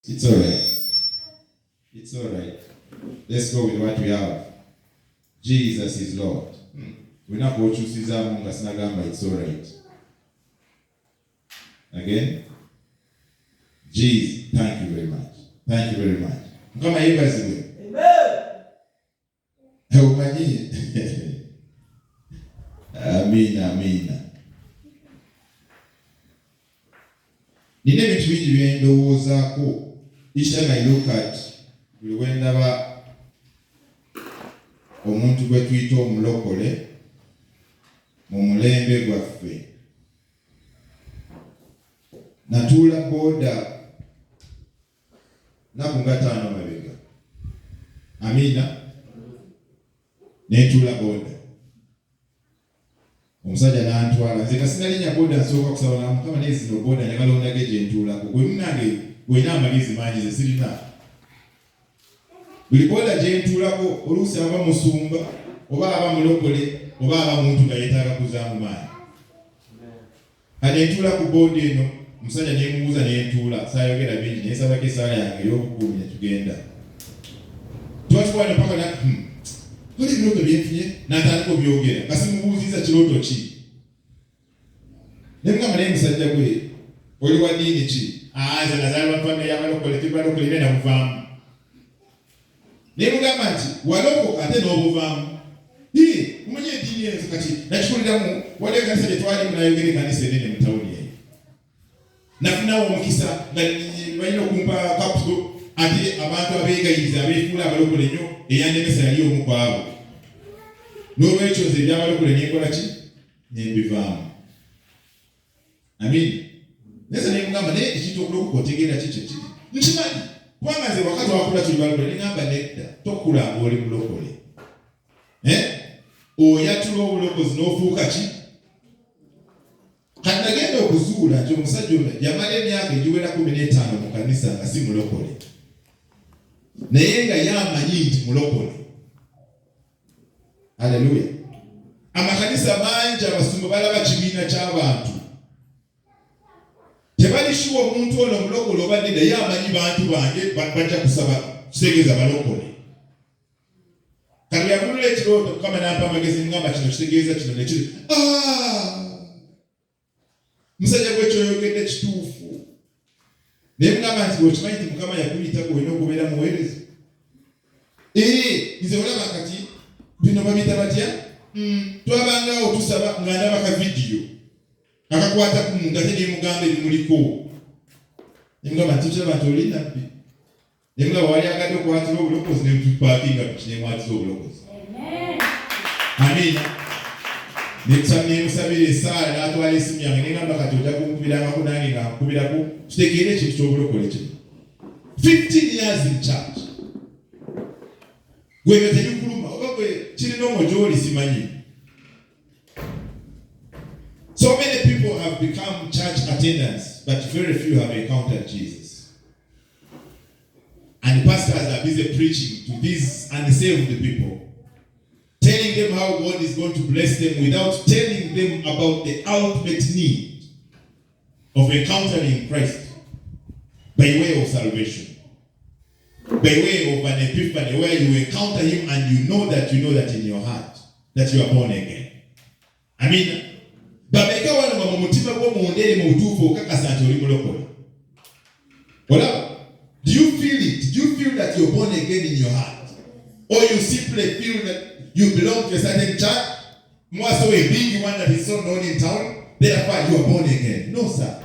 It's alright. It's alright. Let's go with what we have. Jesus is Lord. We're not going to choose it's alright. Again. Jesus. Thank you very much. Thank you very much. Come on, everybody. Amen. Amen. Amen. Nine bintu bingi byendowoozaako. Each time I look at buli we ndaba omuntu gwe tuyita omulokole mu mulembe gwaffe. Natuula boda naku nga 5 mabega. Amina. Netuula boda. Omusajja n'antwala. Nze kasinalinya boda nsooka kusaba na Mukama n'ezino boda njagala ondage gye ntuulako. Gwe munange gwena amagezi mangi ze sirina. Buli boda gye ntuulako oluusi aba musumba oba aba mulokole oba aba muntu nga yeetaaga kuzaamu maanyi. Kati ntuula ku boda eno omusajja neemubuuza n'entuula saayogera bingi neesabako essaala yange ey'obukuumi ne tugenda. Twatwala paka na oli biroto byenfunye n'atandika obyogera kasimubuuziza kirooto ki. Ne mugamba naye musajja gwe oli wa ddiini ki? Nze nazaalibwa mu famire y'abalokole tibalokole era namuvaamu. Ne mugamba nti walokoka ate n'obuvaamu. Omanyi eddiini enzo kati nakikuliramu waliwo ekkanisa gye twalimu nayogera ekkanisa enene mu tawuni eyo. Nafunawo omukisa nga balina okumpa kaputo ate abantu abeegayiriza abeefuula abalokole nnyo eyannemesa yali omu ku abo. N'olwekyo nze ebyabalokole nenkola ki? Nembivaamu. Amin. Nese nemugamba naye ekintu okulokoka otegeera ki kye kiri? Nkimanyi. Kubanga nze wakati wakula tuli balokole nengamba nedda tokula ng'oli mulokole. Oyatula obulokozi n'ofuuka ki? Kati nagenda okuzuula nti omusajja ono yamala emyaka egiwera 15 mu kanisa nga si mulokole. Naye nga yamanyi nti mulokole. Haleluya. Amakanisa mangi abasumba balaba kibiina ky'abantu. Tebali shuwa omuntu ono mulokole oba nedda yamanyi bantu bange bajja kusaba kutegeeza balokole. Kati yavunula ekirooto Mukama n'ampa amagezi ngamba kino kitegeeza kino ne kiri. Musajja gwe kyoyogedde kituufu. Naye mugamba nti okimanyi nti Mukama yakuyitako olina okubeera muweereza. Nze olaba kati bino babiyita batya? Twabangaawo tusaba nga ndaba ka vidiyo akakwata ku muntu ate nemugamba ebimuliko. Nemugamba nti tukiraba nti oli nabbi. Nemugamba wali agadde okwatira obulokozi nemutupaakinga nemwatira obulokozi. Amina. Nemusabira essaala n'atwala esimu yange negamba kati ojja kunkubirangako nange nga nkubirako kitegeere ekintu ky'obulokole kino. 15 years in church. Gwe nga tebikuluma oba gwe kirina omwogyoli simanyi. So many people have become church attendants, but very few have encountered Jesus. And pastors are busy preaching to these unsaved people, telling them how God is going to bless them without telling them about the ultimate need of encountering Christ by way of salvation, by way of an epiphany where you encounter Him and you know that in your heart that you are born again. I mean, babeka wano mu mutima gwo mundere mu butuufu okakasa nti oli mulokole. Olaba, do you feel it? Do you feel that you're born again in your heart? Or you simply feel that you belong to a certain church, more so a big one that is so known in town, therefore you are born again? No, sir.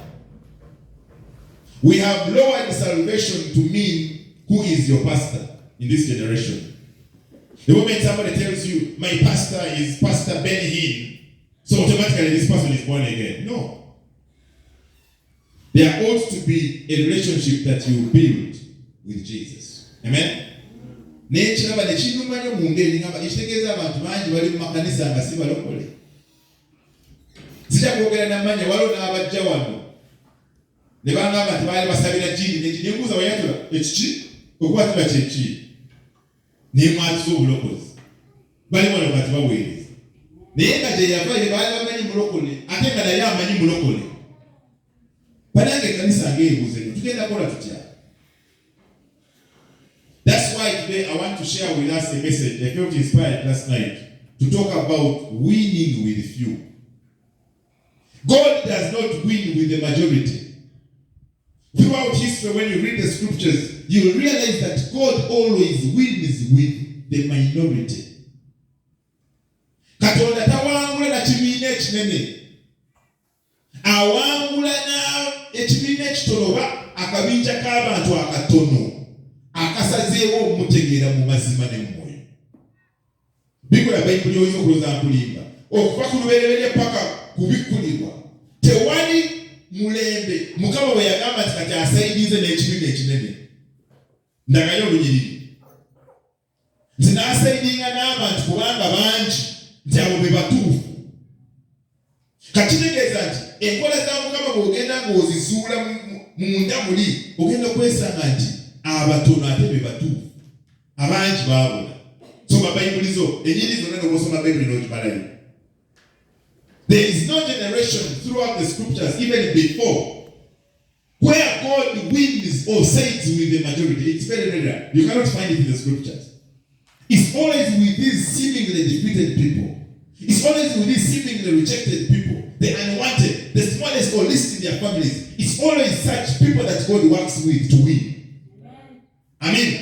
We have lowered salvation to mean who is your pastor in this generation. The moment somebody tells you, my pastor is Pastor Ben Hinn, so automatically this person is born again. No. There ought to be a relationship that you build with Jesus. Amen? Nekiraba nekinuma nnyo mu ngeri ngamba ekitegeeza abantu bangi bali mu makanisa nga si balokole. Sijja kwogera n'amanya waliwo n'abajja wano ne bangamba nti baali basabira jini nembuuza wayatula ekiki okwatula kyeki nemwatiza obulokozi bali wano kati baweereza naye nga gye yava ye baali bamanyi mulokole ate nga naye amanyi mulokole. Banange ekkanisa ng'ebuuze nnyo tugenda kola tutya? today I want to share with us a message. I felt inspired last night to talk about winning with few. God does not win with the majority. Throughout history, when you read the scriptures, you will realize that God always wins with the minority. Katonda tawangula na kibiina ekinene. Awangula na ekibiina ekitono akabinja k'abantu akatono akasazeewo omutegeera mu mazima n'emmoyo. Bikola Bayibuli oyinza okuloza nkulimba okuva ku lubereberye paka kubikkulirwa. Tewali mulembe Mukama bwe yagamba nti kati asaidize n'ekibiina ekinene. Ndagayo olunyiriri. Nti n'asaidinga n'abantu kubanga bangi nti abo be batuufu. Kakitegeeza nti enkola za Mukama bw'ogenda ng'ozizuula munda muli ogenda kwesanga nti abatono ate be batuufu. Abangi baabula. Soma Bayibuli zo, ennyiri zonna n'obwosoma Bayibuli n'okimalayo. There is no generation throughout the scriptures, even before, where God wins or sides with the majority. It's very rare. You cannot find it in the scriptures. It's always with these seemingly defeated people. It's always with these seemingly rejected people, the unwanted, the smallest or least in their families. It's always such people that God works with to win. Amen.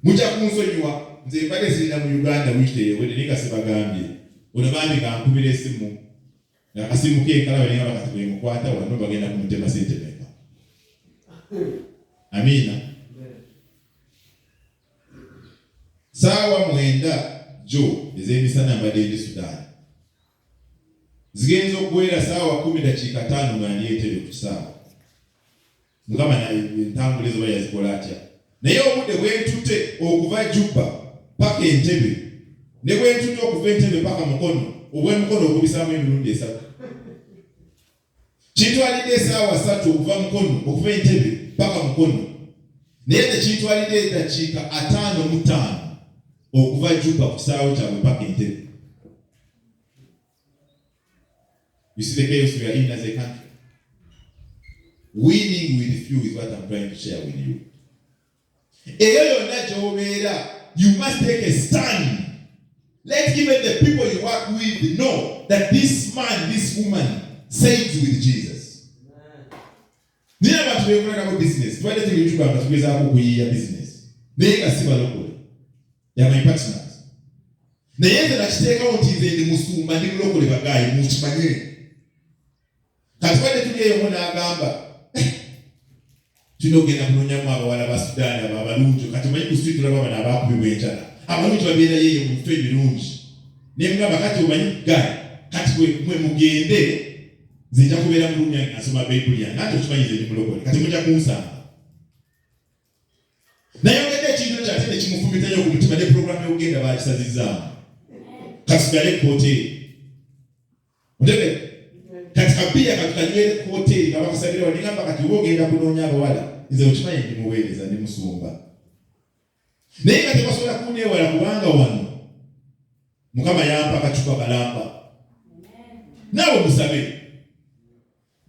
Muja kunsonyiwa nze mbadde sirina mu Uganda wiki eyo bwe ninga sibagambye. Ono bambi kankubira esimu ng'akasimu ke nkalabe ninga bakati bwe mukwata wano bagenda kumutema sente meka. Amina. Saawa 9 jo ez'emisana mbadde ndi Sudan. Zigenza okuwera saawa 10:05 nga ndi Entebbe ku kisaawa. Mukama na entambula ezo yazikola atya. Naye obudde bwentute okuva Juba paka Entebbe ne bwentute okuva Entebbe paka Mukono obw'Emukono okubisaamu emirundi 3. Kintwalidde essaawa 3 okuva Mukono okuva Entebbe paka Mukono. Naye tekintwalidde eddakiika 55 okuva Juba ku kisaawe kyabwe paka Entebbe. You see the chaos we are in as a country. Winning with few is what I'm trying to share with you. You must take a stand. Let even the people you work with know that this man, this woman sides with Jesus. Nina abantu bekola nabo business. Twade tu YouTube abatugeza ako kuyiya business. Nega siba lokole. Ya my partners. Nayeze nakiteeka ontize ndi musumba ndi lokole bagayi mu kimanyire. Katwade tuliyo mona agamba. Tunogenda kunonyamu abawala ba Sudan abalungi kati manyi ku street tulaba bana abakubibwa enjala. Abalungi babeera yeye mu mutwe ebirungi. Nemugamba kati omanyi gayi kati mwe mugende nzija kubeera mulungi asoma Bayibuli yange ate okimanyize ndi mulokole kati mujja kunsanga. Naye ogedde ekintu kyate ne kimufumbita nnyo ku mutima ne programu y'okugenda baakisazizaamu. Kasigale ku hoteri. Ndebe kati kabia katukanyere ku hoteri nga bakusabira wanigamba kati wogenda kunoonya abawala nze okimanyi ndi muweereza ndi musumba. Naye nga tebasobola kuneewala kubanga wano Mukama yampa akacupa balamba. Naawe musabe.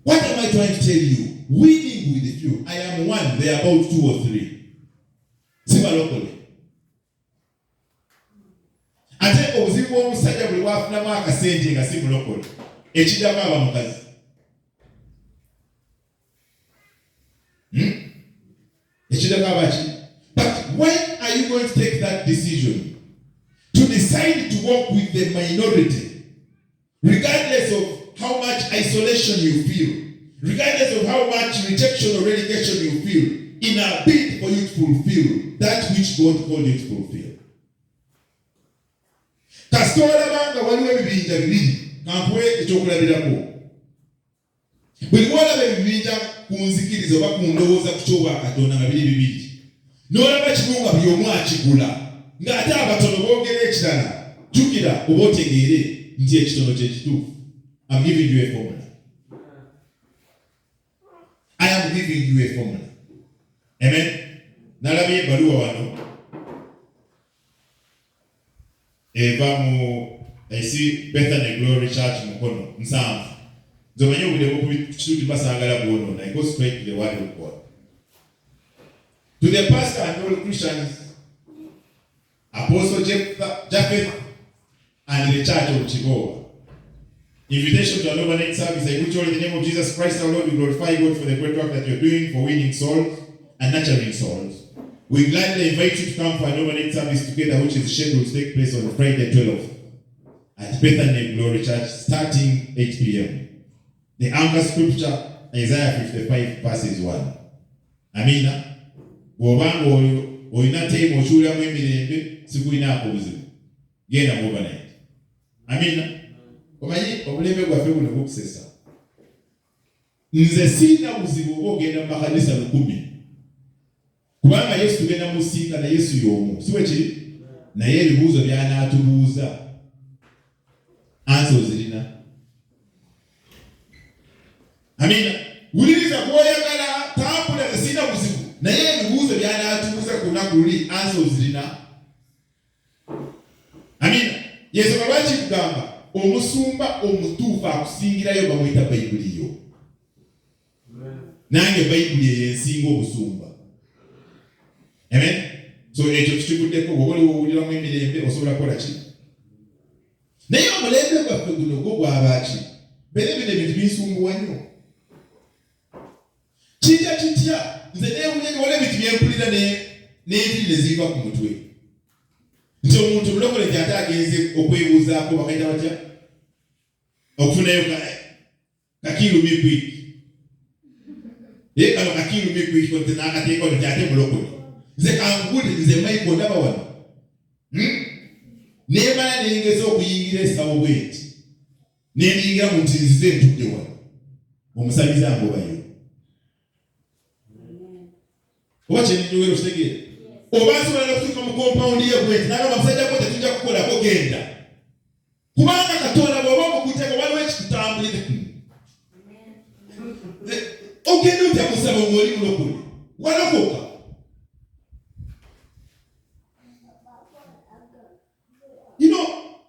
What am I trying to tell you? Winning with the few. I am one, they are about 2 or 3. Siba lokole. Ate obuzibu omusajja buli wafunamu akasente nga si mulokole. Ekijjako aba mukazi. Ekijjako abaki. But when are you going to take that decision? To decide to walk with the minority, regardless of how much isolation you feel, regardless of how much rejection or relegation you feel, in a bid for you to fulfill that which God called you to fulfill. Kasitola banga waliwo ebibinja bibiri kankuwe ekyokulabirako. Buli lwolaba ebibinja ku nzikiriza oba ku ndowooza ku ky'obwa Katonda nga bibiri. N'olaba kimu nga buli omu akigula. Ng'ate abatono boogera ekirala. Jjukira oba otegeere nti ekitono kye kituufu. I'm giving you a formula. I am giving you a formula. Amen. Nalabye ebbaluwa wano. Eva mu esi Bethany Glory Church Mukono 7. Nzomanyi obudde bw'okukitundu basangala bw'onoona. I go straight to the word of God. To the pastor and all Christians Apostle Japheth, and the church of Chigowa. Invitation to an overnight service. I wish you all in the name of Jesus Christ, our Lord, we glorify God for the great work that you're doing for winning souls and nurturing souls. We gladly invite you to come for an overnight service together, which is scheduled to take place on Friday 12th at Bethany Glory Church, starting 8 p.m. The anchor scripture, Isaiah 55 verses 1. Amina. Wobango oyina time ochula mu emirembe sikuina akubuzibu. Genda mu overnight. Amina. Omanyi obulembe bwaffe buno bukusesa. Nze sina buzibu bw'ogenda mu makanisa 10. Kubanga Yesu tugenda musiika na Yesu y'omu. Siwe kiri? Naye ebibuuzo by'anaatubuuza answers zirina. Amina. Wuliriza bw'oyagala tambula sina buzibu. Naye ebibuuzo by'anaatubuuza ku lunaku luli answers zirina. Amina. Yesu lwaki kugamba omusumba omutuufu akusingirayo bamwita Bayibuli yo. Nange Bayibuli eyensinga obusumba. Amen. So ekyo tukibuddeko bw'oli owuliramu emirembe osobola kukola ki? Naye omulembe gwaffe guno gwo gwaba ki? Bino ebintu binsumbuwa nnyo. Kijja kitya nze neewunya wala ebintu byempulira n'enjiri ne ziva ku mutwe. Nti omuntu mulokole nti ate agenze okwebuuzaako bakaita batya? Okufunayo kakiru mikwiki. Kano kakiru mikwiki konti n'akateeka nti ate mulokole. Nze kankugule nze Michael ndaba wano. Neemala nengeza okuyingira esawo bweti. Nendiyingira mu ntinzize ntudde wano. Omusabiza ngobayo. Oba kyendinyogera okitegeera? Oba nsobola okutuuka mu compound ye bweti n'agamba musajja gwo tetujja kukolako genda. Kubanga Katonda bw'oba omukuteka waliwo ekikutambulira. Ogenda otya musaba ng'oli mulokole. Walokoka. You know,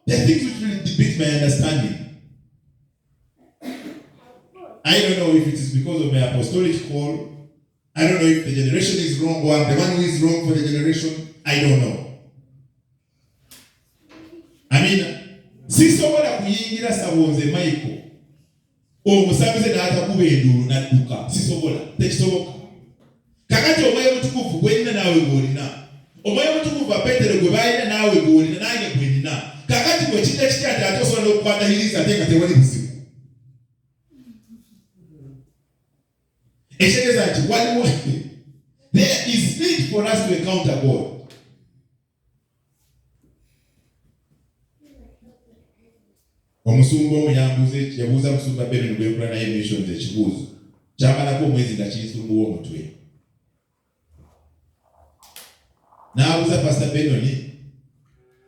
there are things which really debate my understanding. I don't know if it is because of my apostolic call. I don't know if the generation is wrong or I'm the one who is wrong for the generation. I don't know. I mean, sisobola kuyingira sabonze Michael. Omusabize n'atakuba endulu n'adduka. Sisobola. Tekisoboka. Kakati omwoyo omutukuvu gw'olina naawe gw'olina. Omwoyo omutukuvu Petero gwe balina naawe gw'olina nange gwe nina. Kakati bwe kijja kitya ate osobola n'okukwatahiriza ate nga tewali buzibu. Ekitegeeza nti waliwo there is need for us to encounter God. Omusumba omuyambuze yabuuza musumba Beno gw'ekola naye missions ekibuuzo. Kyamalako omwezi nga kinsumbuwa omutwe. N'abuuza Pastor Benoni,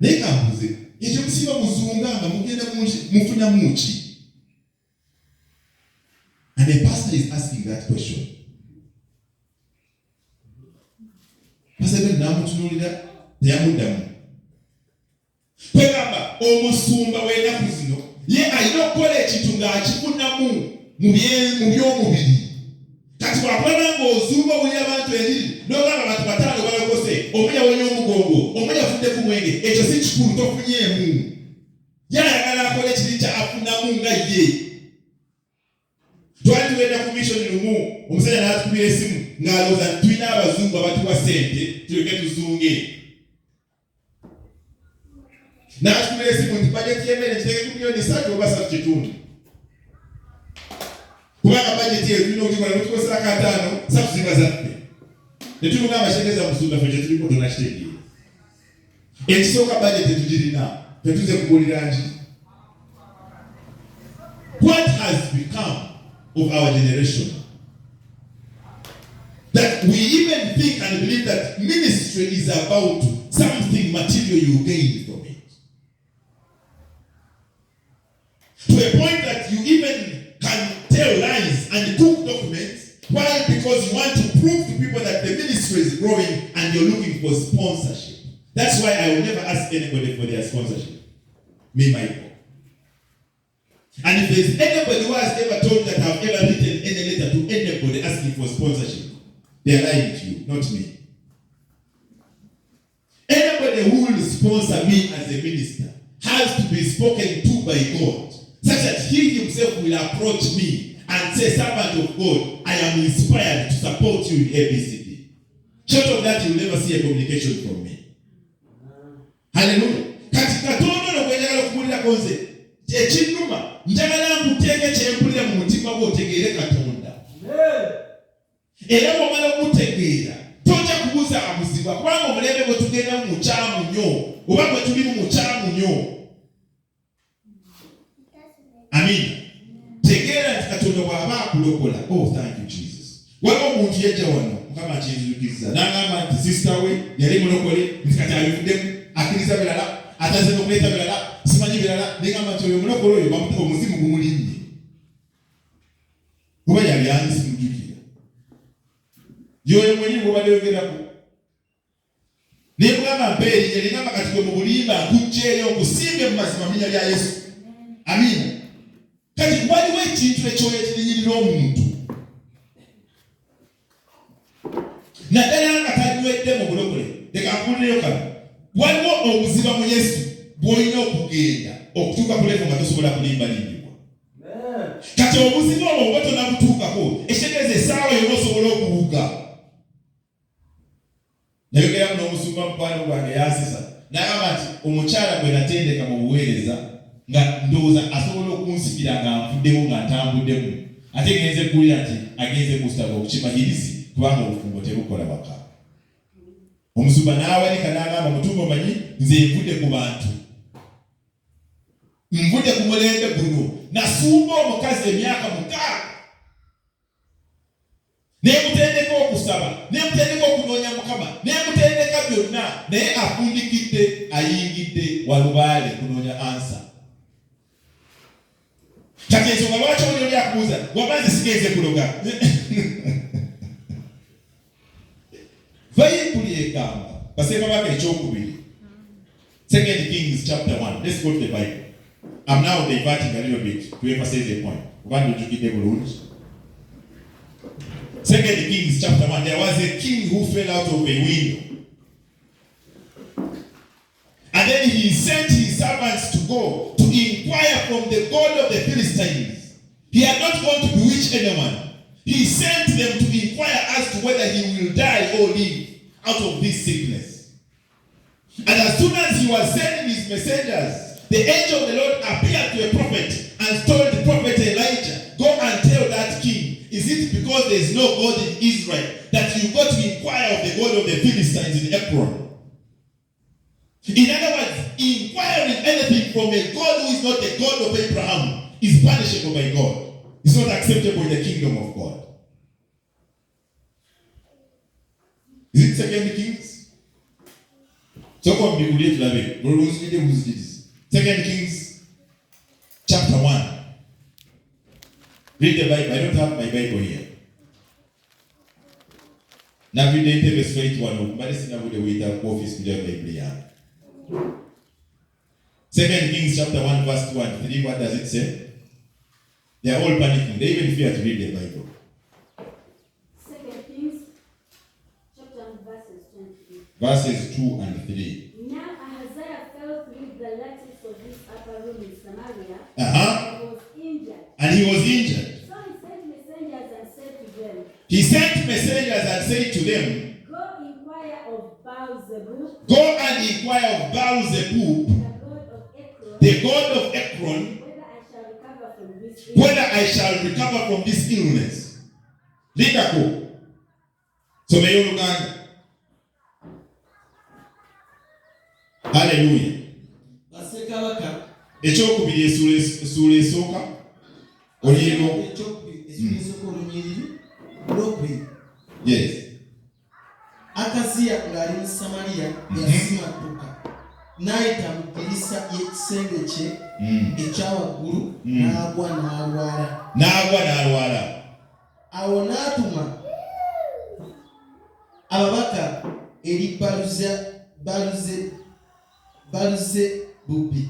naye kambuze, ekyo musiba muzunga nga mugenda mufuna muki? And the pastor is asking that question. Pastor Benoni n'amutunuulira teyamuddamu. Kwegamba omusumba w'ennaku zino ye alina okukola ekintu ng'akifunamu mu by'omubiri. Kati bw'akola ng'ozumba buli abantu enjiri n'ogamba abantu bataano balokose omu yawonya omugongo omu yafudde ku mwenge ekyo si kikulu tofunyeemu. Ye ayagala akola ekiri kya afunamu nga ye. Twali tugenda ku mission lumu omusajja n'atukubira esimu ng'alowooza tulina abazungu abatuwa ssente tuleke tuzunge. N'atukubira esimu nti bajeti y'emmere kiteeke ku milioni 3 oba 3.5. Kubanga bajeti eyo tulina okugikola n'otukozesa 5 3 ziba zaffe. Ne tumugamba abakyengeza musumba ffe kye tuliko tonakitegeera. Ekisooka bajeti tugirina tetuze kubuulira nki. What has become of our generation? That we even think and believe that ministry is about something material you gain from it. To a point that you even can tell lies and cook documents. Why? Because you want to prove to people that the ministry is growing and you're looking for sponsorship. That's why I will never ask anybody for their sponsorship. Me, Michael. And if there's anybody who has ever told that I've ever written any letter to anybody asking for sponsorship, they are lying to you, not me. Anybody who will sponsor me as a minister has to be spoken to by God, such that he himself will approach me and say, servant of God, I am inspired to support you in ABCD. Short of that, you will never see a communication from me. Hallelujah. Katika tono na kwenye kumulira konze ekinuma njagala nkuteke kyempulira mu mutima gwo otegeere Katonda. Era bw'omala okutegeera tojja kubuuza amuzibwa kubanga omulembe gwe tugenda mu mukyamu nnyo oba gwe tuli mu mukyamu nnyo. Amin. Tegeera nti Katonda bw'aba akulokola. Oh, thank you Jesus. Waliwo omuntu yajja wano Mukama kinzijukizza n'agamba nti sisita we yali mulokole nti kati abivuddemu akkiriza birala ataze nokuleta birala simanyi birala nengamba nti oyo mulokole oyo bamutuka omuzimu gumulinnye oba yali yangi simujukira yoyo mwenyewe obadde yogerako nemugamba mpeeri erigamba kati gwe mu bulimba nkujjeeyo nkusimbe mu mazima minnya lya Yesu. Amina. Kati waliwo ekintu ekyoyo ekirinyirira omuntu naddala nga tanywedde mu bulokole leka nkulireyo kano waliwo obuziba mu Yesu bw'olina okugenda okutuuka ku levo nga tosobola kulimbalimbibwa. Kati obuziba obwo bwe tonabutuukako ekitegeeza essaawa yonna osobola okuwuga. Nayogeramu n'omusumba mukwano gwange yansisa n'agamba nti omukyala gwe natendeka mu buweereza nga ndowooza asobola okunsikira nga nfuddemu nga ntambuddemu ate genze kuwulira nti agenze kusitaba okukimanyirizi kubanga obufumbo tebukola waka. Omusumba n'awanika n'agamba mutumba omanyi nze nvudde ku bantu, nvudde ku mulembe guno, nasumba omukazi emyaka 6 nemutendeka okusaba nemutendeka okunoonya Mukama nemutendeka byonna naye afundikidde ayingidde walubaale kunoonya ansa. Kati ensonga lwaki oli akubuuza wabanze sigenze kuloga Bayibuli egamba Bassekabaka ekyokubiri 2 Kings chapter 1. Let's go to the Bible. I'm now diverting a little bit to emphasize a point. One to give them rules. 2 Kings chapter 1. There was a king who fell out of a window. And then he sent his servants to go to inquire from the God of the Philistines. He had not gone to bewitch anyone. He sent them to inquire as to whether he will die or live out of this sickness. And as soon as he was sending his messengers, the angel of the Lord appeared to a prophet and told the prophet Elijah, go and tell that king, is it because there is no God in Israel that you go to inquire of the God of the Philistines in Ekron? In other words, inquiring anything from a God who is not the God of Abraham is punishable by God. It's not acceptable in the kingdom of God. Is it 2 Kings? So come be read to 2 Kings chapter 1. Read the Bible. I don't have my Bible here. Now we didn't verse 21. But it's not with the way that office to the Bible. 2 Kings chapter 1 verse 2 and 3. What does it say? They are all panicking. They even fear to read the Bible. 2 Kings chapter 1 verses 23. Verses 2 and 3. Now Ahaziah fell through the lattice of his upper room in Samaria. And he was injured. And he was injured. So he sent messengers and said to them. He sent messengers and said to them, Go inquire of Baal-zebub. Go and inquire of Baal-zebub, the god of Ekron, whether I shall recover from this illness. Linda ko. So may you look at. Hallelujah. Bassekabaka. Ekyokubiri essuula esooka. Oliyiro. Yes. Akaziya ng'ali mu Samaliya yasimatuka n'ayita mu ddirisa y'ekisenge kye ekyawaggulu n'agwa n'alwala. Awo n'atuma ababaka eri Baluzebubi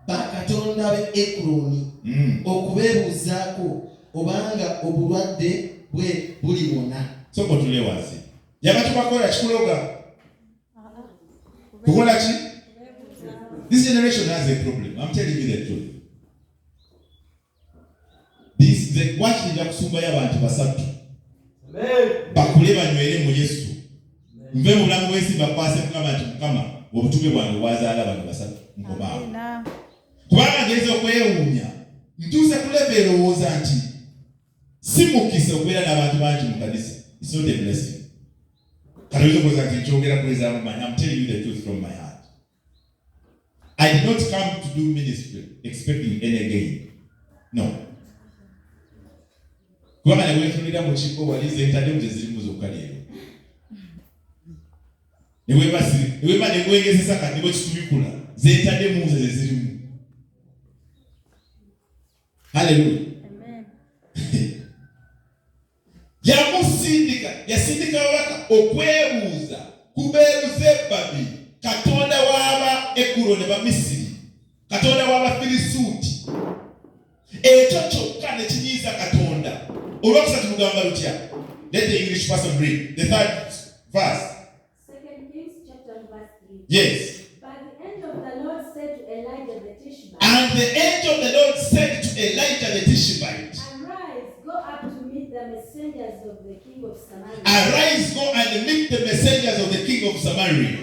bakatonda be Ekroni okubeebuuzaako obanga obulwadde bwe buliwona. Soko tulewazi. Yabatuma kola kikuloga. This generation has a problem. I'm telling you the truth. This the watch the kusumba y'abantu basatu. Bakule banywere mu Yesu. Mve mulamu wesi bakwase Mukama obutume bwange bwazaala abantu basatu nkobaawo. Kubanga ngeze okwewuunya ntuuse ku level erowooza nti si mukisa okubeera n'abantu bangi mu kanisa. It's not a blessing. Katoyinza okuweza nti nkyogera kweza mumanyi. I'm telling you the truth from my heart. I did not come to do ministry expecting any gain. No. Kubanga neweetunira mu kigo wali zentademu ze zirimu zokka leero. Neweeba negwengezesa kati bwe kitubikula zentademu ze zirimu. Hallelujah. Amen. Yasindika ababaka okwebuuza ku Beeruzebbabi, Katonda w'aba Ekuro ne Bamisiri, Katonda w'Abafirisuuti. Ekyo kyokka ne kinyiiza Katonda. Olwokusatu lugamba lutya? Let the English person read the third verse. 2 Kings chapter verse 3. Yes. But the angel of the Lord said to Elijah the Tishbite. And the angel of the Lord said to Elijah the Tishbite, Arise, go up to meet the messengers of the king of Samaria. Arise, go and meet the messengers of the king of Samaria,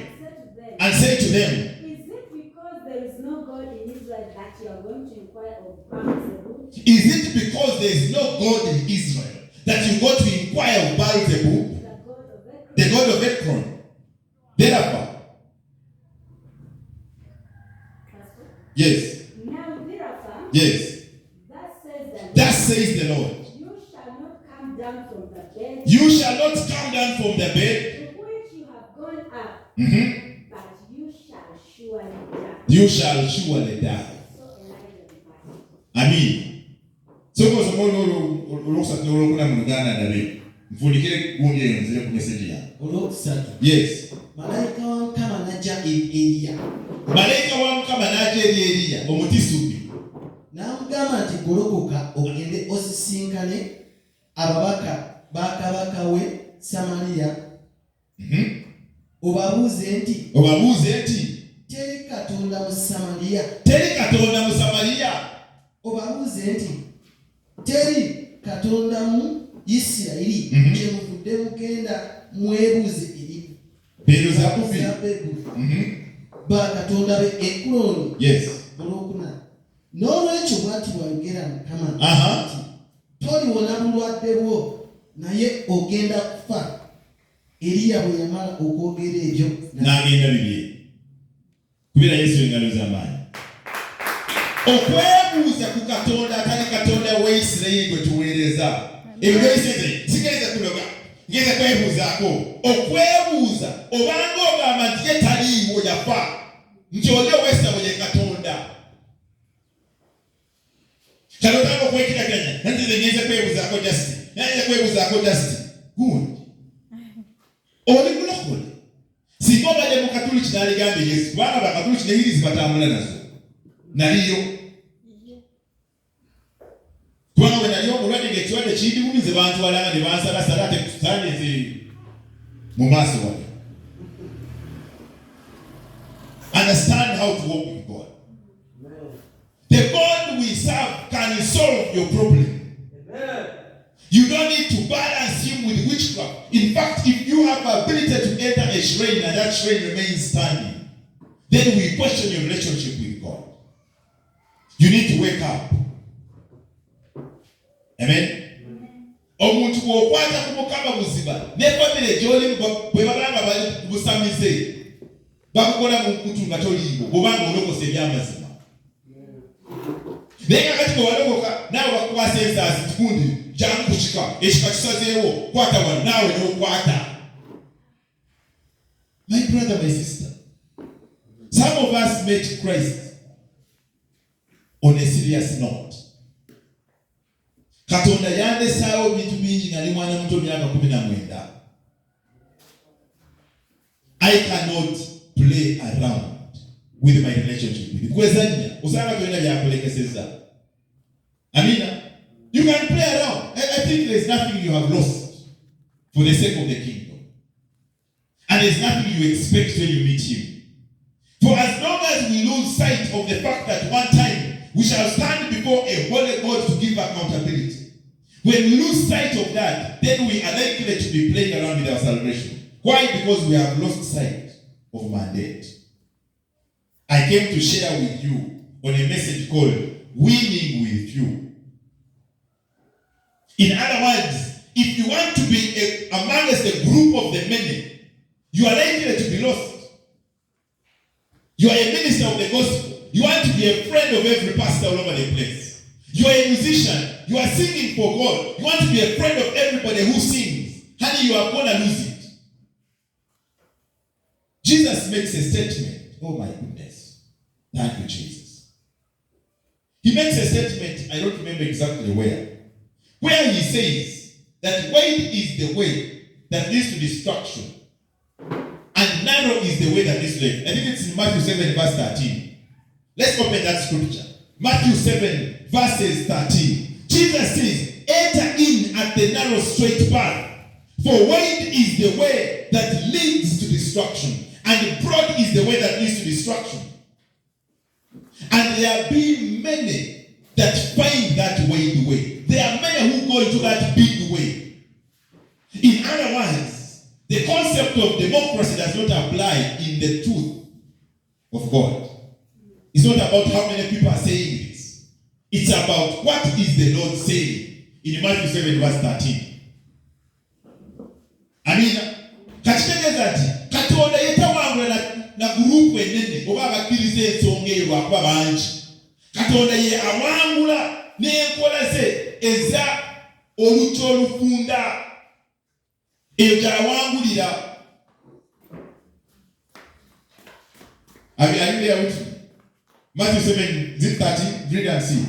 and say to them, Is it because there is no God in Israel that you are going to inquire of Baal-zebub? Is it because there is no God in Israel that you go to inquire of Baal-zebub, the god of Ekron? Therefore, yes. Now therefore, Yes. Thus says Thus says the Lord, the Lord. you shall not come down from the bed You shall not come down from the bed. to which you have gone up, but you shall surely die. You shall surely die. So Elijah departed. Amen. So kwa olwokusatu n'olwokuna mu Luganda ndabe nfundikire gundi eyo nzire ku message yange. Olwokusatu. Yes. Malayika wa Mukama n'ajja Eriya. Malayika wa Mukama n'ajja eri Eriya omutisubi. N'amugamba nti golokoka ogende osisinkane ababaka ba kabaka we Samaliya. Obabuuze nti teri Katonda mu Samaliya. Teri Katonda mu Samaliya. Obabuuze nti teri Katonda mu Isirayiri. Kyemuvudde mugenda mwebuuze eri Beeruzebbabi, bakatonda be Ekuloni. Yes. Olwokuna. N'olwekyo bw'ati bw'ayogera Mukama nti toliwona bulwadde bwo naye ogenda kufa. Eriya bwe yamala okwogera ebyo n'agenda bibye. Kubira Yesu engalo z'amaanyi. Okwebuuza ku Katonda atali Katonda wa Isirayiri gwe tuweereza. Ebyo by'Isirayiri sigeze kuloga. Ngeze kwebuuzaako. Okwebuuza obanga ogamba nti ye taliiwo yafa. Nti oli ow'esabo ye Katonda. Kale otanga okwekiraganya. Nti ngeze kwebuuzaako Justin. Ngeze kwebuuzaako Justin. Good. Oli mulokole. Singa obadde mu Katuliki n'aligamba Yesu. Kubanga Bakatuliki n'enjiri batambula nazo. Naliyo. Kubanga bwe nali omulwadde ng'ekirwadde kindibumize bantwalanga ne bansalasala ate kusaanyize mu maaso wange. Understand how to walk with God. The God we serve can solve your problem. You don't need to balance him with witchcraft. In fact, if you have the ability to enter a shrine and that shrine remains standing, then we question your relationship with God. You need to wake up. Amen. Omuntu bw'okwata ku Mukama buziba ne famire gy'oli bwe babanga bali busamize bakukola mu nkutu nga toliiwo bw'obanga olokose ebyamazima. Naye kakati bwe walokoka naawe bakukwasa ensaasi tikundi jangu kukika ekika kisazeewo kwata wano naawe n'okwata. My brother, my sister, some of us met Christ on a serious note. Katonda yandesaawo bintu bingi nga ali mwana muto myaka 19. I cannot play around with my relationship with you. Kwezanya osanga tolina byakulekeseza. Amina. You can play around. I think there's nothing you have lost for the sake of the kingdom. And there's nothing you expect when you meet him. For as long as we lose sight of the fact that one time we shall stand before a holy God to give accountability, when we lose sight of that, then we are likely to be playing around with our salvation. Why? Because we have lost sight of mandate. I came to share with you on a message called Winning with You. In other words, if you want to be amongst the group of the many, you are likely to be lost. You are a minister of the gospel. You want to be a friend of every pastor all over the place. You are a musician. You are singing for God. You want to be a friend of everybody who sings. Honey, you are going to lose it. Jesus makes a statement. Oh my goodness. Thank you, Jesus. He makes a statement, I don't remember exactly where he says that wide is the way that leads to destruction, and narrow is the way that leads to life. I think it's in Matthew 7 verse 13. Let's open that scripture. Matthew 7 verses 13. Jesus says, enter in at the narrow straight path, for wide is the way that leads to destruction, and broad is the way that leads to destruction. And there be many that find that wide way. There are many who go into that big way. In other words, the concept of democracy does not apply in the truth of God. It's not about how many people are saying this. It's about what is the Lord saying in Matthew 7 verse 13. Amina. Kachitegeza ati Katonda yetawangula na group enene oba abakirize ensonga eyo lwakuba bangi. Katonda ye awangula n'enkola ze eza olucho olufunda eyo gyawangulira. Are you there with me? Matthew 7, 13, read and see.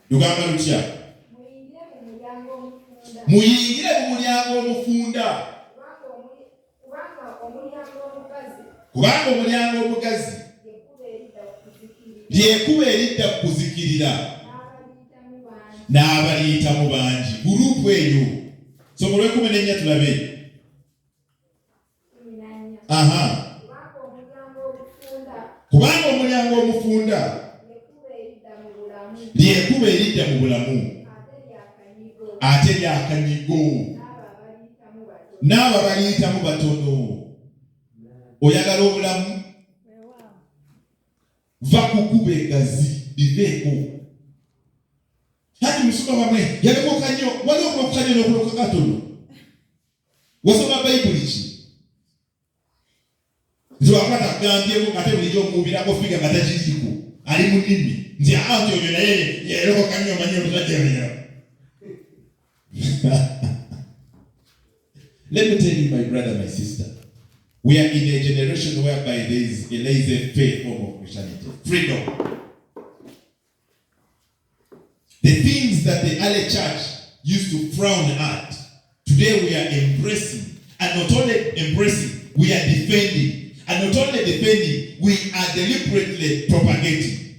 Lugamba lutya? Muyingire mu mulyango omufunda. Kubanga omulyango omugazi lyekuba eridda kukuzikirira n'abaliyitamu bangi. Gurupu eyo somo lwe 14 tulabe. Kubanga omulyango omufunda lyekuba eridda mu bulamu, ate lyakanyigo, n'abo abaliyitamu batono. Oyagala obulamu? Va kukuba egazi liveeko. Hati musoma bamwe yalekoka nnyo, waliwo okulokoka nnyo n'okulokoka katono. Wasoma Bayibuli ki? Nti wakwata kugambyeko ngate bulijjo omubirako figa nga takiriiko ali mu nnimi nti anti oyo naye yalekoka nnyo omanyi obutajjabira. Let me tell you, my brother, my sister, we are in a generation whereby there is a laissez-faire form of Christianity. Freedom. The things that the early church used to frown at, today we are embracing. And not only embracing, we are defending. And not only defending, we are deliberately propagating.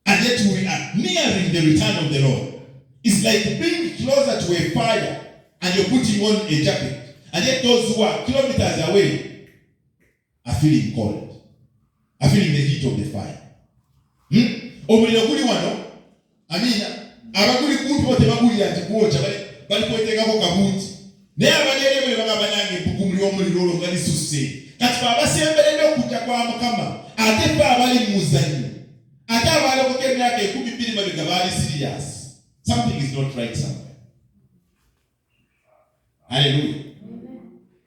And yet we are nearing the return of the Lord. It's like being closer to a fire and you're putting on a jacket. And yet those who are kilometers away are feeling cold, are feeling the heat of the fire. Omuliro guli wano, amina, abaguli kumpi bote bagulira nti kuwoca bali kwetekako kabuuti. Naye abanyere bwe bagamba nange ebbugumu ly'omuliro olwo nga lisusse. Kati fe abasemberedde okujja kwa Mukama, ate fe abali mu muzannyo, ate abalokoka emyaka 12 mabega baali serious. Something is not right somewhere. Hallelujah.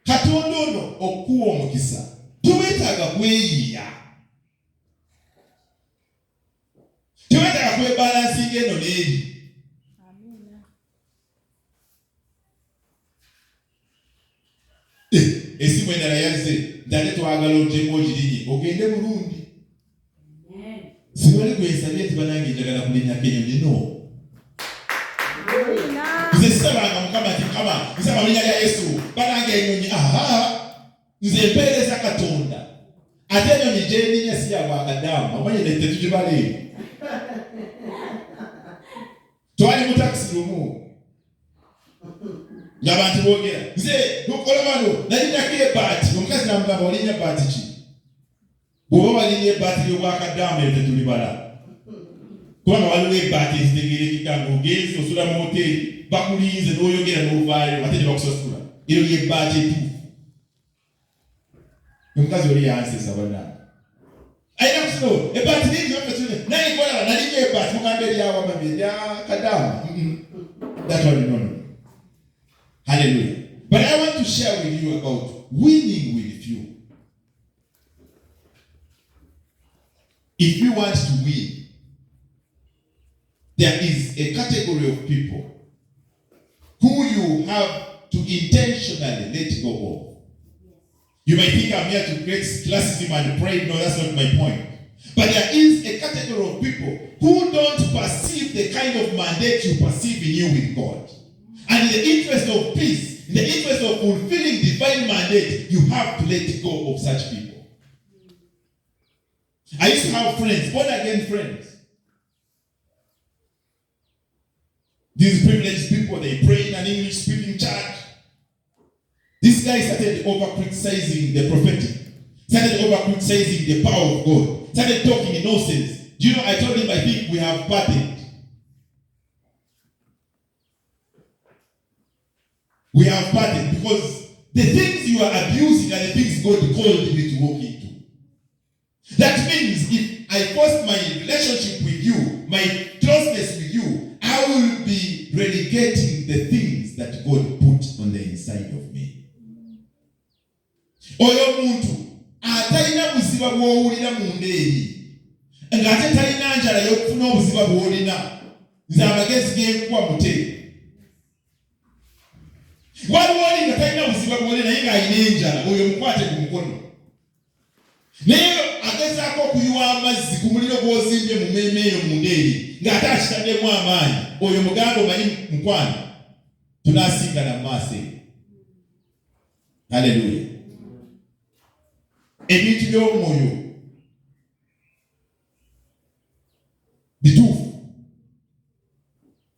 Katonda ono okuwa omukisa tewetaaga kweyiya, tewetaaga kwebalansinga eno n'eri. Esimu endala yazze ntate twagala otemu ogirinye ogende bulungi. Siwali gwensabye nti banange njagala kulinyako enyonyi no. Nze sisabanga Mukama nti Mukama nsaba mu linnya lya Yesu banange enyonyi. Nze mpeereza Katonda. Ate enyonyi gy'erinnya si ya bwakadamu, omanye ne tetugibale. Twali mu takisi lumu Ngabantu bogera. Nze lukola bano nalina kebati. Omukazi namugamba olinya bati ki? Bwoba walinye bati ly'obwakaddaama ebyo tetulibala. Kubanga waliwo ebbaati ezitegeerekeka ng'ogenze osula mu hoteri bakulinze n'oyogera n'ovaayo ate ne bakusasula. Eryo ly'ebbaati etuufu. Omukazi oli yansesa bannange. Ayina kusolo ebbaati ningi okatune naye kola nalinye ebbaati mugamba eryawa mabi eryakaddaama. That one no. Hallelujah. But I want to share with you about winning with few. If you want to win, there is a category of people who you have to intentionally let go of. You might think I'm here to create classism and pride. No, that's not my point. But there is a category of people who don't perceive the kind of mandate you perceive in you with God. And in the interest of peace, in the interest of fulfilling divine mandate, you have to let go of such people. I used to have friends, born again friends. These privileged people, they pray in an English-speaking church. This guy started over-criticizing the prophetic, started over-criticizing the power of God, started talking nonsense. Do you know, I told him, I think we have parted. We have parted because the things you are abusing are the things God called me to walk into. That means if I force my relationship with you, my closeness with you, I will be relegating the things that God put on the inside of me. Oyo muntu atalina buziba bw'owulira mu ndeeri ng'ate talina njala y'okufuna obuziba bw'olina nze amagezi g'enkuwa mute. Waliwo oli nga talina buziba bw'olina naye ng'alina enjala, oyo mukwate ku mukono. Naye agezaako okuyiwa amazzi ku muliro gw'ozimbye mu mmeeme eyo mu ndeeri ng'ate akitaddemu amaanyi, oyo muganda omanyi mukwano tunaasinkana mu maaso eyo. Haleluya. Ebintu by'omwoyo bituufu.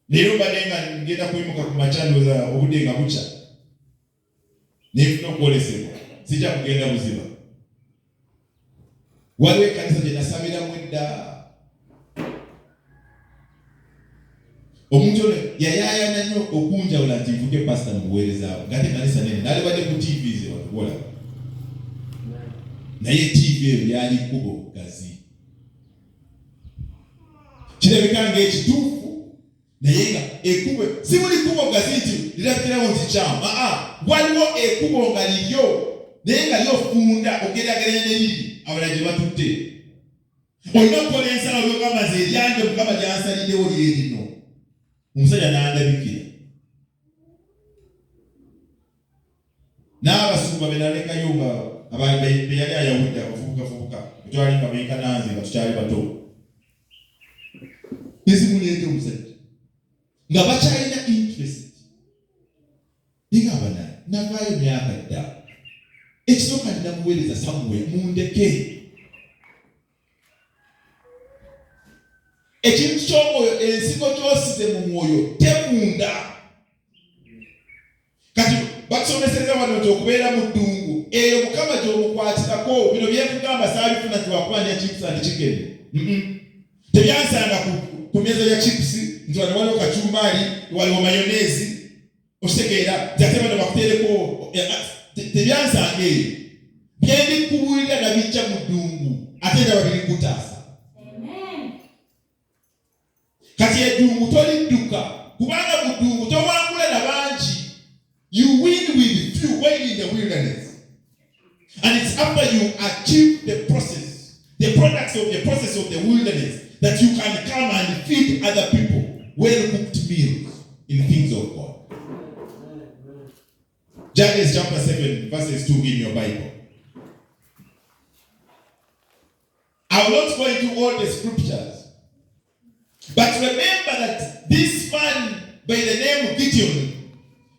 Leero badde nga ngenda kwimuka ku macyandoza obudde nga bukya neefuna okwolesebwa sijja kugenda buziba. Waliwo ekkanisa gye nasabiramu edda. Omuntu ono yayaayana nnyo okunjawula nti nfuke pasita mu buweerezaawo ng'ate ekkanisa nene naalibadde ku TV ze watukola. Naye TV eyo yali kkubo gazi. Kirabika ng'ekituufu naye nga ekkubo si buli kkubo gazi nti lirabikirawo nti kyamu. Waliwo ekkubo nga liryo naye nga lyofunda ogeraageranya ne liri abalala gye batutte. Olina okukola ensala by'ogamba nze eryanje Mukama lyansaliddewo liri lino. Omusajja n'andabikira. N'abasumba be nalekayo nga abantu be yali ayawudde abafubukafubuka twali nga benkananze nga tukyali bato. Ezimuleete omusajja nga bakyalina interest. Nigamba navaayo myaka dda. Ekisooka ninamuweereza Samuel mundeke. Ekintu ky'omwoyo ensigo gy'osize mu mwoyo tefunda. Kati bakusomeseza wano nti okubeera mu ddungu eyo Mukama gy'omukwatirako. Bino byekugamba saabifuna nti wakulanya chips and chicken. Tebyansanga ku meza ya chips nti wano waliwo kacumbari waliwo mayonezi ositegeera nti bano bakuteereko. Tebyansanga eyo. Byendikubuulira nabijja mu ddungu ate nga babirikutaasa. Kati eddungu tolidduka kubanga mu ddungu towangula na bangi. You win with few while in the wilderness. And it's after you achieve the process, the products of the process of the wilderness, that you can come and feed other people well-cooked meals in things of God. Judges chapter 7 verses 2 in your Bible. I will not go into all the scriptures, but remember that this man by the name of Gideon,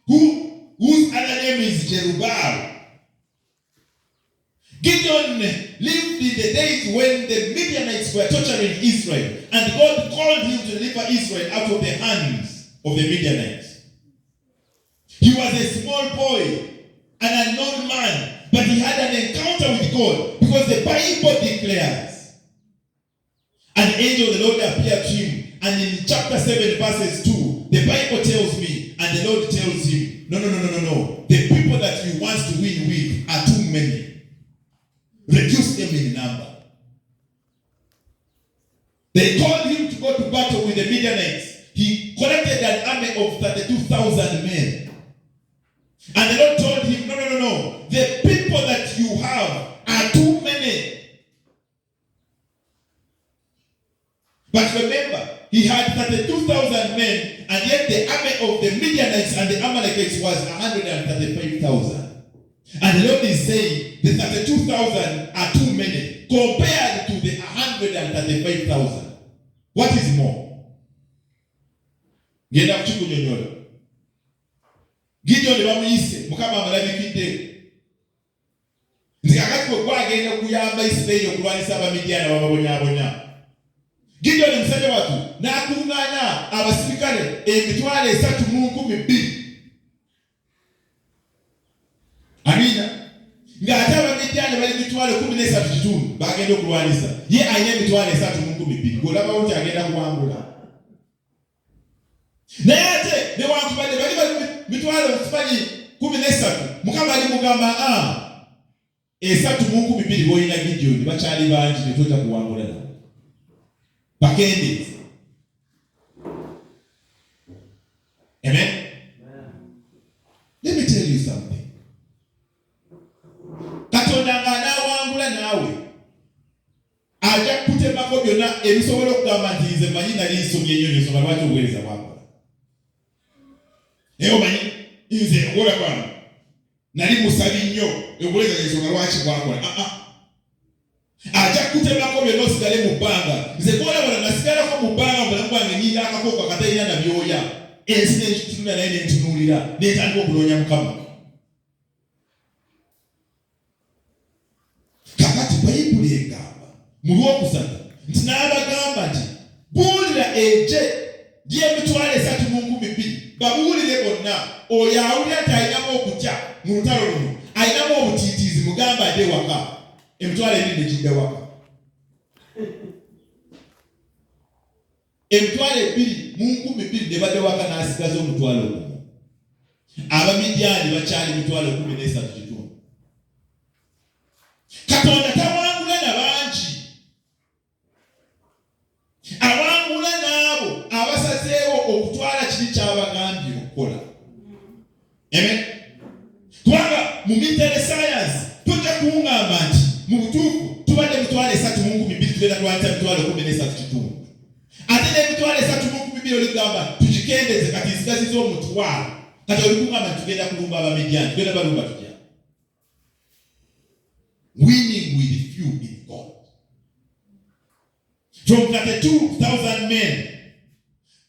whose other name is Jerubbaal, Gideon lived in the days when the Midianites were torturing Israel, and God called him to deliver Israel out of the hands of the Midianites. He was a small boy, an unknown man, but he had an encounter with God, because the Bible declares an angel of the Lord appeared to him. And in chapter 7 verses 2, the Bible tells me, and the Lord tells him, no. The people that you want to win with are too many. Reduce them in number. They told him to go to battle with the Midianites. He collected an army of 32,000 men. And the Lord told him, no. The people that you have are too many. But remember, he had 32,000 men, and yet the army of the Midianites and the Amalekites was 135,000. And the Lord is saying the 32,000 are too many compared to the 135,000. What is more? Genda kuchikunyonyola. Gideon bamuyise mukama amalabikidde. Nti akati bwe agenda kuyamba Isirayiri okulwanisa Abamidiani bababonyabonya. Gideon musajja watu n'akuŋŋaanya abasirikale 3,200. Amina. Ng'ate Abamidiani bali 13,000 bagenda okulwanisa. Ye alina 3,200. Ng'olabawo nti agenda kuwangula. Naye ate newankubadde bali 13,000 Mukama ali mugamba 3,200 b'olina Gideon bakyali bangi ne tojja kuwangula nabo. Bakende. Amen? Let me tell you something. Katonda ng'anaawangula naawe ajja kukutemako byonna ebisobola okugamba nti nze manyi nali nsomye nnyo nsonga lwaki obuweereza bwakola. Naye omanyi nze owola bwange nali musabi nnyo obuweereza ensonga lwaki bwakola. Ajja kukutemako byonna osigale mu bbanga. Nze gwolabona nasigalako mu bbanga mulamu bwange nnyinga akakooko akatalina na byoya. Ensi n'entunula naye n'entunuulira n'etandika okunoonya Mukama. Kakati Bayibuli egamba mu Lwokusatu nti n'abagamba nti buulira eggye ly'emitwalo 3,200 babuulire bonna. Oyo awulira nti alinamu okutya mu lutalo luno, alinamu obutiitiizi, mugamba adde waka. Emitwalo 2 ne gidda waka. Emitwalo 2,200 ne badde waka n'asigaza omutwalo 1. Abamidiani bakyali 13,000. Katonda tawangula na bangi. Awangula n'abo abasazeewo okutwala kiri ky'abagambye okukola. Amen? Kubanga mu military science tojja kuŋŋamba nti mu butuufu tubadde 3,200 tugenda kulwanisa 13,000. Ate n'emitwalo 3,200 oligamba tukikendeze kati nsigaziza omutwalo. Kati olikuŋŋamba nti tugenda kulumba Abamidiani, tugenda balumba tutya? Winning with few in God. From 32,000 men,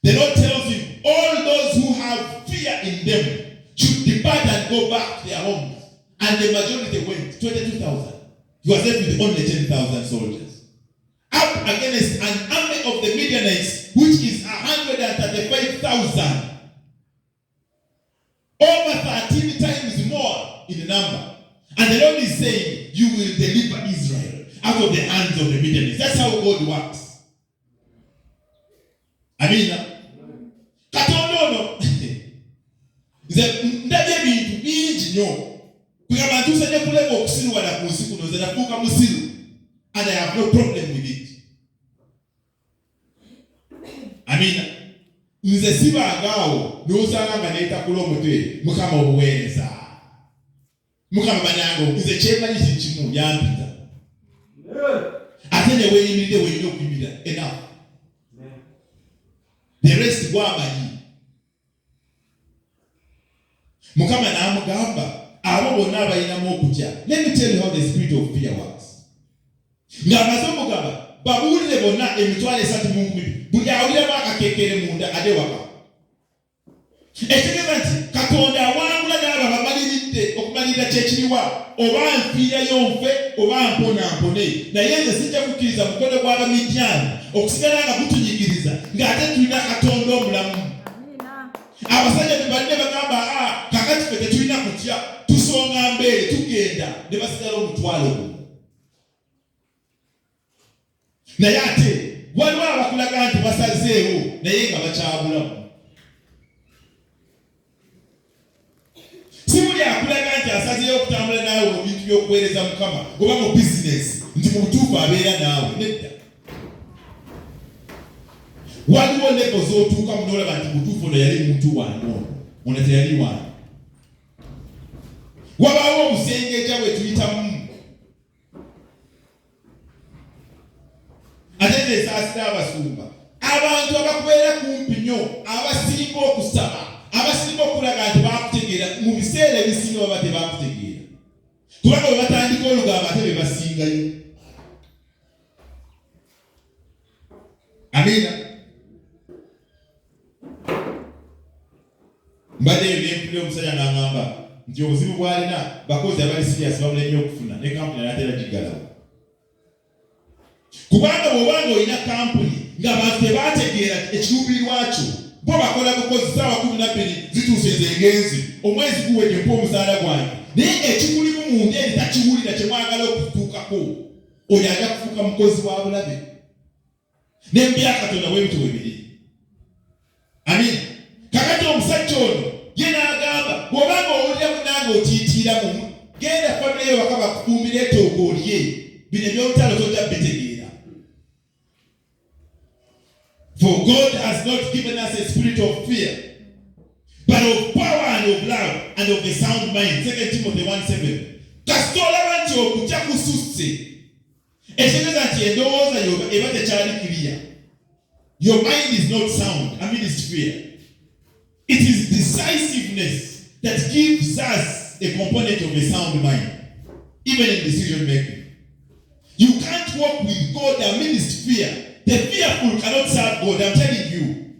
the Lord tells him, all those who have fear in them should depart and go back to their homes. And the majority went, 22,000. He was left with only 10,000 soldiers. Up against an army of the Midianites, which is 135,000. Over 13 times more in the number. And the Lord is saying, you will deliver Israel out of the hands of the Midianites. That's how God works. Amina. Katonda ono. Ndabye ebintu bingi nnyo. Kugamba nti tusajja kuleka okusiruwala ku nsi kuno, nze nafuuka musiru. And I have no problem with it. Amina. Nze sibangaawo n'osanga nga neetakula omutwe Mukama obuweereza. Mukama banango nze kyemanyi kimu yampita. Ate ne weeyimiridde weeyina okuyimirira. Enough. The rest gwamanyi. Mukama n'amugamba abo bonna abalinamu okutya. Let me tell you how the spirit of fear works. Ng'amaze omugamba babuulire bonna emitwalo 3,200 buli awuliramu akakeekere munda adde waka. Ekitegeeza nti Katonda awangula n'abo abamaliridde okumalirira kyekiriwa, oba nfiirayo nfe oba mpone. Naye nze sijja kukkiriza mukono gw'Abamidiani okusigala nga gutunyigiriza ng'ate tulina Katonda omulamu. Abasajja be balina bagamba kakati ffe tetulina kutya tusonga mbeere tugenda ne basigala omutwalo guno. Naye ate waliwo abakulaga nti basazeewo naye nga bakyabulamu. Si buli akulaga nti asazeewo okutambula naawe mu bintu by'okuweereza Mukama oba mu bizinesi nti mu butuufu abeera naawe. Nedda. Waliwo leko z'otuuka mu n'olaba nti mutuufu ono yali muntu wano, ono teyali wano. Wabaawo obusengeja bwe tuyitamu. Ate n'esaasira abasumba. Abantu abakubeera kumpi nnyo, abasinga okusaba, abasinga okulaga nti baakutegeera, mu biseera ebisinga baba tebaakutegeera. Kubanga bwe batandika olugambo ate be basingayo. Amiina. Mbaddeyo n'empulira omusajja n'aŋŋamba nti obuzibu bw'alina bakozi abali siriasi bamulemye okufuna ne kampuni n'atera giggalawo. Kubanga bw'obanga olina kampuni ng'abantu tebaategeera ekiruubirirwa kyo, bo bakola bukozi ssaawa 12 zituuse ezengenzi, omwezi guwedde mpa omusaala gwange, naye ekikulimu munda eri takiwulira kye mwagala okutuukako, oyo ajja kufuuka mukozi wa bulabe. N'embi ya Katonda bwe bityo bwe biri. Amiina. Kakati omusajja ono ye n'agamba bw'obanga owulira munange otiitiira mu genda famire yo waka bakufumbira ettoogo olye, bino eby'olutalo tojja bitegeera. For God has not given us a spirit of fear, but of power and of love and of a sound mind. 2 Timothy 1:7. Kasita olaba nti okutya kususse, etegeeza nti endowooza yo eba tekyali kiriya. Your mind is not sound amidst fear. It is decisiveness that gives us a component of a sound mind, even in decision making. You can't walk with God amidst fear. The fearful cannot serve God, I'm telling you.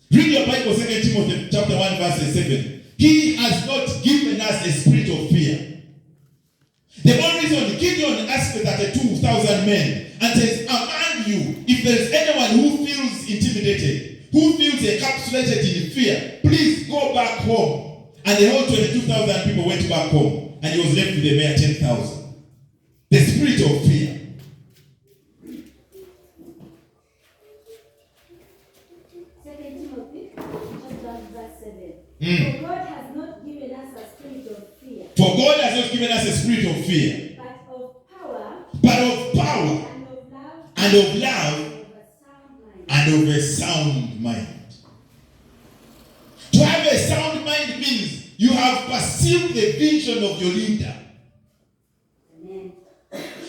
Read your Bible, 2 Timothy chapter 1, verse 7. He has not given us a spirit of fear. The only reason Gideon asked the 32,000 men and says, among you, if there is anyone who feels intimidated, who feels encapsulated in fear, please go back home. And the whole 22,000 people went back home, and he was left with a mere 10,000. The spirit of fear. For God has not given us a spirit of fear. For God has not given us a spirit of fear. But of power. And of love. And of a sound mind. To have a sound mind means you have perceived the vision of your leader. Amen.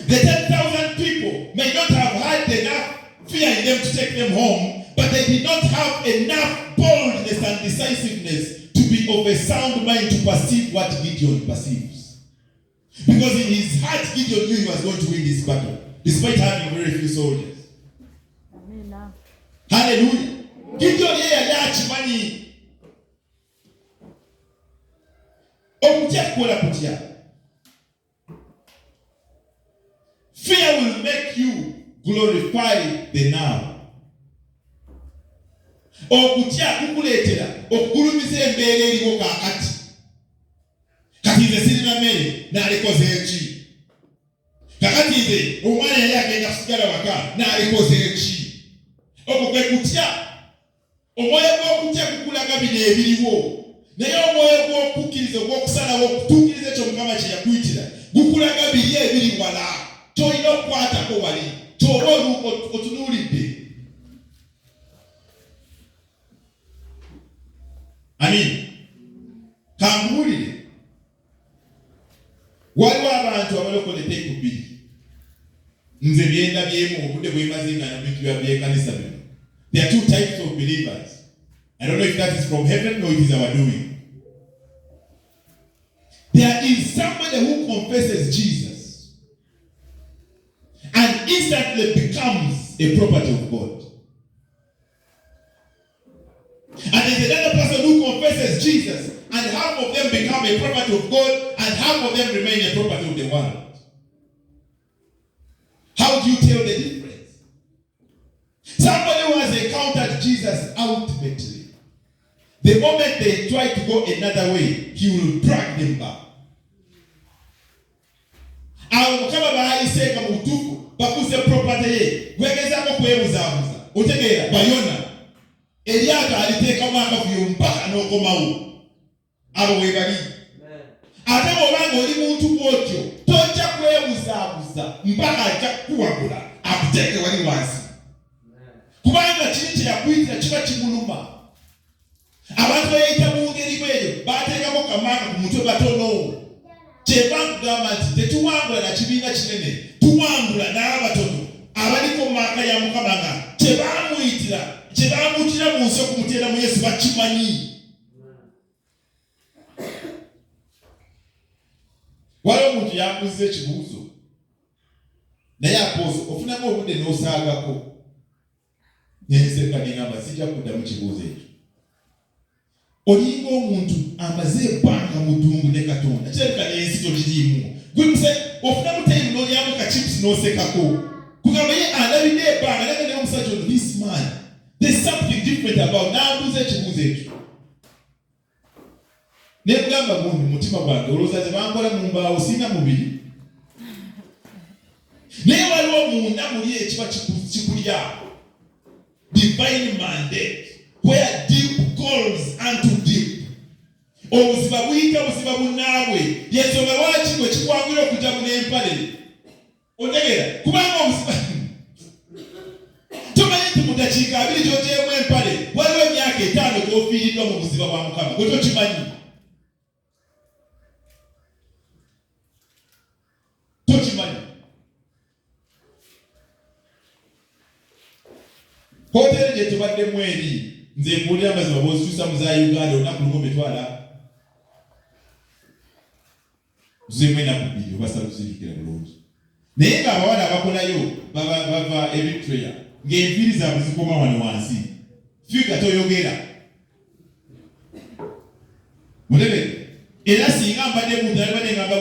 The 10,000 people may not have had enough fear in them to take them home, but they did not have enough boldness and decisiveness to be of a sound mind to perceive what Gideon perceives. Because in his heart, Gideon knew he was going to win this battle, despite having very few soldiers. Amen. Hallelujah. Gideon yeye yali akimanyi okutya kukola kutya. Fear will make you glorify the now. Okutya kukuleetera okugulumiza embeera eriwo kaakati. Kati nze sirina mmere n'alikoze eki. Kakati nze omwana yali agenda kusigala waka n'alikoze eki. Okwo kwe kutya. Omwoyo gw'okutya kukulaga bino ebiriwo. Naye omwoyo gw'okukkiriza ogw'okusalawo okutuukiriza ekyo Mukama kye yakuyitira gukulaga biri ebiri wala. Tolina okukwatako wali. Ky'oba otunuulidde. Amin. Kambuulire. Waliwo abantu abalokole teeku bbiri. Nze byenda byemu obudde bwemaze nga n'ebintu by'ekkanisa bino. There are two types of believers. I don't know if that is from heaven or it is our doing. There is somebody who confesses Jesus and instantly becomes a property of God. And there's another person who confesses Jesus and half of them become a property of God and half of them remain a property of the world. How do you tell the difference? Somebody who has encountered Jesus ultimately The moment they try to go another way, he will drag them back. Awo kama bahayiseka mu butuufu bakuze property ye gwegezaako kwebuzaabuza otegeera bayona eryato aliteeka mwaka kuyo mpaka n'okomawo abo we bali. Ate bw'obanga oli muntu bw'otyo tojja kwebuzaabuza mpaka ajja kukuwagula akuteeke wali wansi, kubanga kiri kye yakuyitira kiba kimuluma. Abantu bayita mu ngeri bweyo baateekako kamaaka ku mutwe batono. Kyeva nkugamba nti tetuwangula na kibiina kinene, tuwangula n'abatono abaliko mu maaka ya Mukama nga kyebaamuyitira mu nsi okumuteera mu Yesu bakimanyi. Waliwo omuntu yakuziza ekibuuzo naye apoozo ofunamu obudde n'osaagako nenseka nengamba sijja kuddamu kibuuzo ekyo. Olinga omuntu amaze ebbanga mu ddungu ne Katonda kirabika n'ensi togiriimu, gwe ofunamu tayimu n'olyamu ka chips n'osekako kugamba ye alabidde ebbanga naga naye omusajja ono this man there's something different about n'ambuuza ekibuuzo ekyo. Nebugamba gundi mutima gwange olowooza ze bankola mu mbaawo sina mubiri, naye waliwo munda muli ekiba kikulya divine mandate where deep calls unto deep. Obuziba buyita buziba bunnaabwe yensonga lwaki bwe kikwanguyira okujja mu n'empale otegeera, kubanga obuziba tomanyi nti mu dakiika 2 gy'oteemu empale waliwo emyaka 5 gy'ofiiriddwa mu buziba bwa Mukama gwe tokimanyi. Hoteli gye tubaddemu eri nze mbuulira amazima bw'ozituusa mu za Uganda olunaku lumu metwala zimwe na kubiri obasa lusirikira bulungi, naye ng'abawala abakolayo bava Eritrea ng'enviiri zaabwe zikoma wano wansi figa toyogera mulebe. Era singa mbadde muntu alibadde ngamba